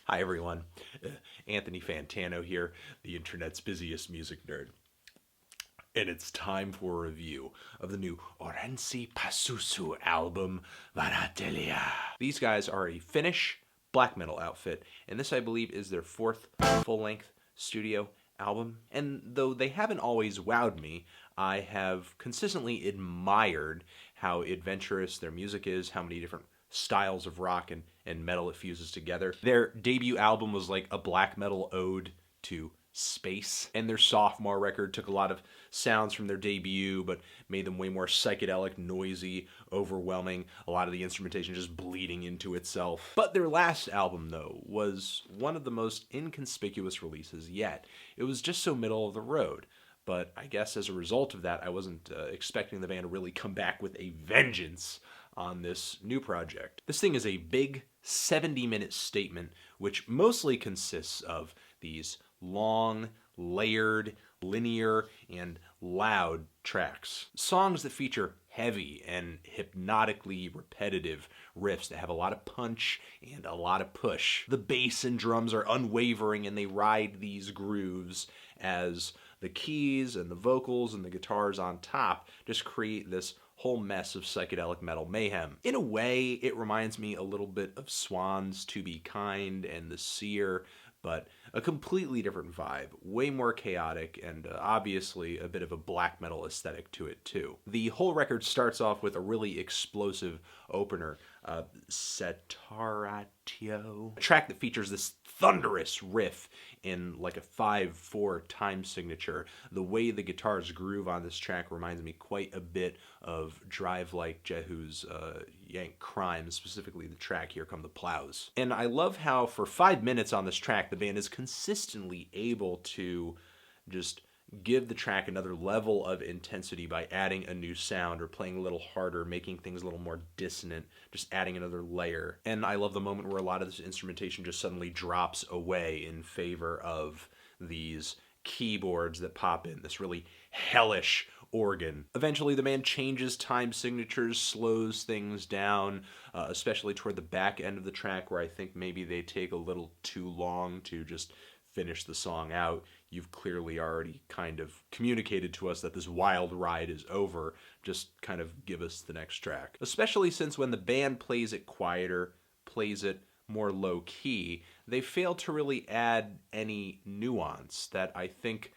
Hi everyone, Anthony Fantano here, the internet's busiest music nerd. And it's time for a review of the new ORANSSI PAZUZU album, Värähtelijä. These guys are a Finnish black metal outfit, and this I believe is their fourth full-length studio album. And though they haven't always wowed me, I have consistently admired how adventurous their music is, how many different styles of rock and metal it fuses together. Their debut album was like a black metal ode to space, and their sophomore record took a lot of sounds from their debut but made them way more psychedelic, noisy, overwhelming, a lot of the instrumentation just bleeding into itself. But their last album, though, was one of the most inconspicuous releases yet. It was just so middle of the road. But I guess as a result of that, I wasn't expecting the band to really come back with a vengeance on this new project. This thing is a big 70-minute statement, which mostly consists of these long, layered, linear, and loud tracks. Songs that feature heavy and hypnotically repetitive riffs that have a lot of punch and a lot of push. The bass and drums are unwavering, and they ride these grooves as the keys and the vocals and the guitars on top just create this whole mess of psychedelic metal mayhem. In a way, it reminds me a little bit of Swan's To Be Kind and The Seer, but a completely different vibe, way more chaotic, and obviously a bit of a black metal aesthetic to it too. The whole record starts off with a really explosive opener, SATURAATIO, a track that features this thunderous riff in like a 5/4 time signature. The way the guitars groove on this track reminds me quite a bit of Drive Like Jehu's Yank Crime, specifically the track Here Come the Plows. And I love how for 5 minutes on this track, the band is consistently able to just give the track another level of intensity by adding a new sound or playing a little harder, making things a little more dissonant, just adding another layer. And I love the moment where a lot of this instrumentation just suddenly drops away in favor of these keyboards that pop in, this really hellish organ. Eventually the band changes time signatures, slows things down, especially toward the back end of the track where I think maybe they take a little too long to just finish the song out. You've clearly already kind of communicated to us that this wild ride is over. Just kind of give us the next track. Especially since when the band plays it quieter, plays it more low-key, they fail to really add any nuance that I think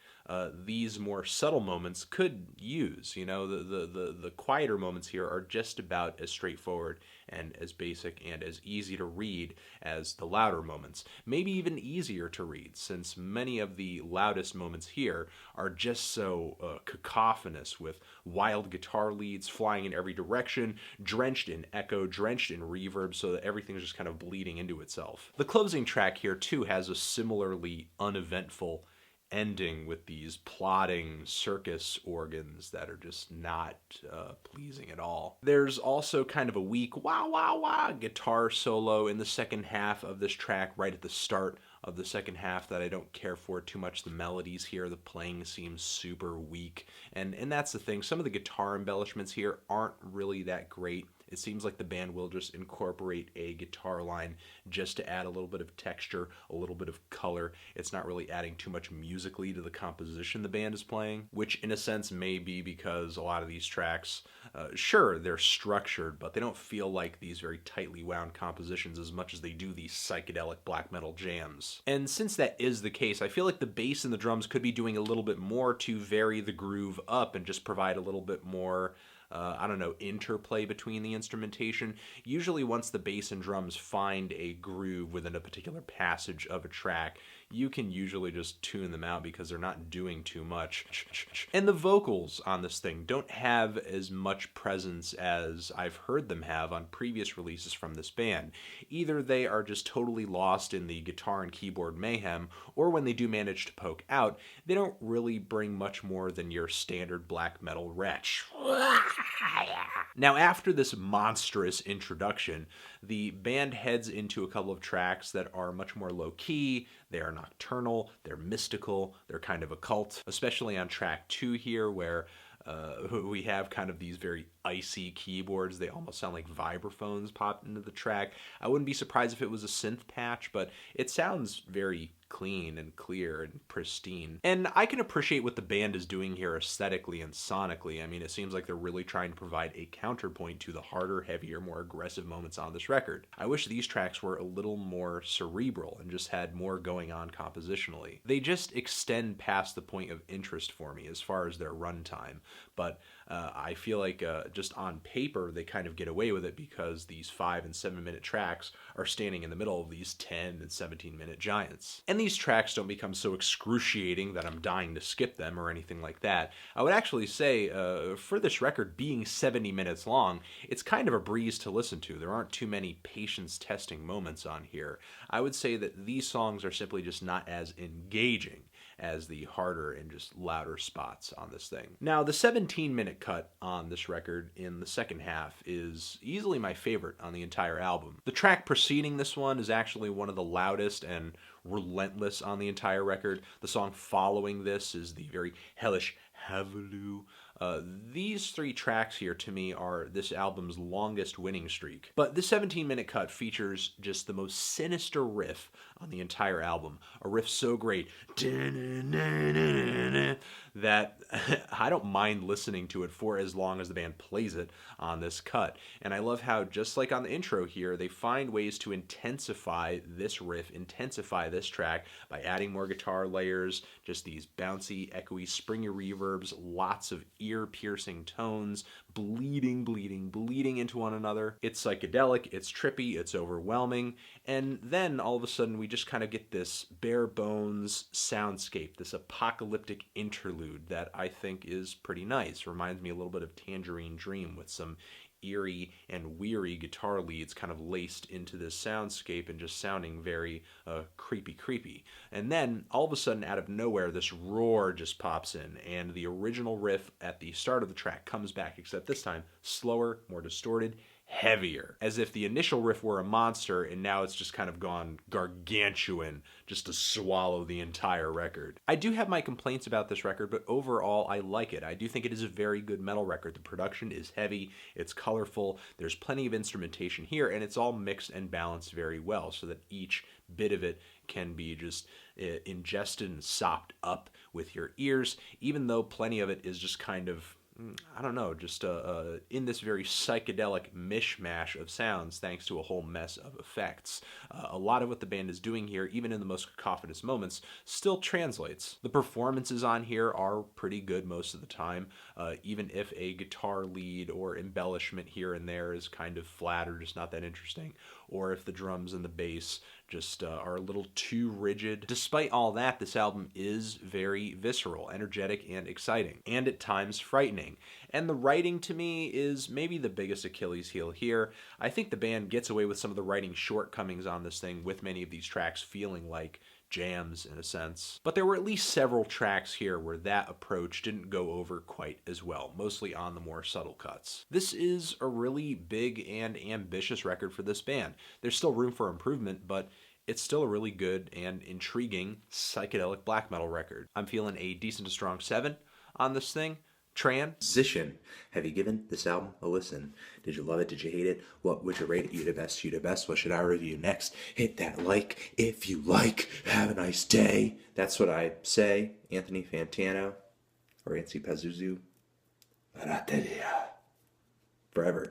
these more subtle moments could use. You know, the quieter moments here are just about as straightforward and as basic and as easy to read as the louder moments. Maybe even easier to read, since many of the loudest moments here are just so cacophonous, with wild guitar leads flying in every direction, drenched in echo, drenched in reverb, so that everything's just kind of bleeding into itself. The closing track here too has a similarly uneventful ending with these plodding circus organs that are just not pleasing at all. There's also kind of a weak wah wah wah guitar solo in the second half of this track, right at the start of the second half, that I don't care for too much. The melodies here, the playing seems super weak, and that's the thing. Some of the guitar embellishments here aren't really that great. It seems like the band will just incorporate a guitar line just to add a little bit of texture, a little bit of color. It's not really adding too much musically to the composition the band is playing, which in a sense may be because a lot of these tracks, sure, they're structured, but they don't feel like these very tightly wound compositions as much as they do these psychedelic black metal jams. And since that is the case, I feel like the bass and the drums could be doing a little bit more to vary the groove up and just provide a little bit more I don't know, interplay between the instrumentation. Usually once the bass and drums find a groove within a particular passage of a track, you can usually just tune them out because they're not doing too much. And the vocals on this thing don't have as much presence as I've heard them have on previous releases from this band. Either they are just totally lost in the guitar and keyboard mayhem, or when they do manage to poke out, they don't really bring much more than your standard black metal retch. Now, after this monstrous introduction, the band heads into a couple of tracks that are much more low-key. They are nocturnal, they're mystical, they're kind of occult, especially on track 2 here, where we have kind of these very icy keyboards. They almost sound like vibraphones popped into the track. I wouldn't be surprised if it was a synth patch, but it sounds very clean and clear and pristine. And I can appreciate what the band is doing here aesthetically and sonically. I mean, it seems like they're really trying to provide a counterpoint to the harder, heavier, more aggressive moments on this record. I wish these tracks were a little more cerebral and just had more going on compositionally. They just extend past the point of interest for me as far as their runtime, but I feel like just on paper they kind of get away with it because these 5 and 7 minute tracks are standing in the middle of these 10 and 17 minute giants. And these tracks don't become so excruciating that I'm dying to skip them or anything like that. I would actually say for this record being 70 minutes long, it's kind of a breeze to listen to. There aren't too many patience testing moments on here. I would say that these songs are simply just not as engaging as the harder and just louder spots on this thing. Now, the 17-minute cut on this record in the second half is easily my favorite on the entire album. The track preceding this one is actually one of the loudest and relentless on the entire record. The song following this is the very hellish Havaloo. These 3 tracks here to me are this album's longest winning streak. But this 17-minute cut features just the most sinister riff on the entire album. A riff so great that I don't mind listening to it for as long as the band plays it on this cut. And I love how, just like on the intro here, they find ways to intensify this riff, intensify this track by adding more guitar layers, just these bouncy, echoey, springy reverbs, lots of ear-piercing tones, bleeding into one another. It's psychedelic, it's trippy, it's overwhelming, and then all of a sudden we just kind of get this bare bones soundscape, this apocalyptic interlude that I think is pretty nice. Reminds me a little bit of Tangerine Dream with some eerie and weary guitar leads kind of laced into this soundscape and just sounding very creepy. And then all of a sudden, out of nowhere, this roar just pops in, and the original riff at the start of the track comes back, except this time slower, more distorted, heavier, as if the initial riff were a monster and now it's just kind of gone gargantuan just to swallow the entire record. I do have my complaints about this record, but overall I like it. I do think it is a very good metal record. The production is heavy, it's colorful, there's plenty of instrumentation here, and it's all mixed and balanced very well so that each bit of it can be just ingested and sopped up with your ears, even though plenty of it is just kind of, I don't know, just in this very psychedelic mishmash of sounds thanks to a whole mess of effects. A lot of what the band is doing here, even in the most cacophonous moments, still translates. The performances on here are pretty good most of the time, even if a guitar lead or embellishment here and there is kind of flat or just not that interesting, or if the drums and the bass just are a little too rigid. Despite all that, this album is very visceral, energetic, and exciting, and at times frightening. And the writing, to me, is maybe the biggest Achilles heel here. I think the band gets away with some of the writing shortcomings on this thing, with many of these tracks feeling like jams in a sense. But there were at least several tracks here where that approach didn't go over quite as well, mostly on the more subtle cuts. This is a really big and ambitious record for this band. There's still room for improvement, but it's still a really good and intriguing psychedelic black metal record. I'm feeling a decent to strong 7 on this thing. Transition. Have you given this album a listen? Did you love it? Did you hate it? What would you rate it? You the best, you the best. What should I review next? Hit that like if you like. Have a nice day. That's what I say. Anthony Fantano. ORANSSI PAZUZU. VARAHTELIJA. Forever.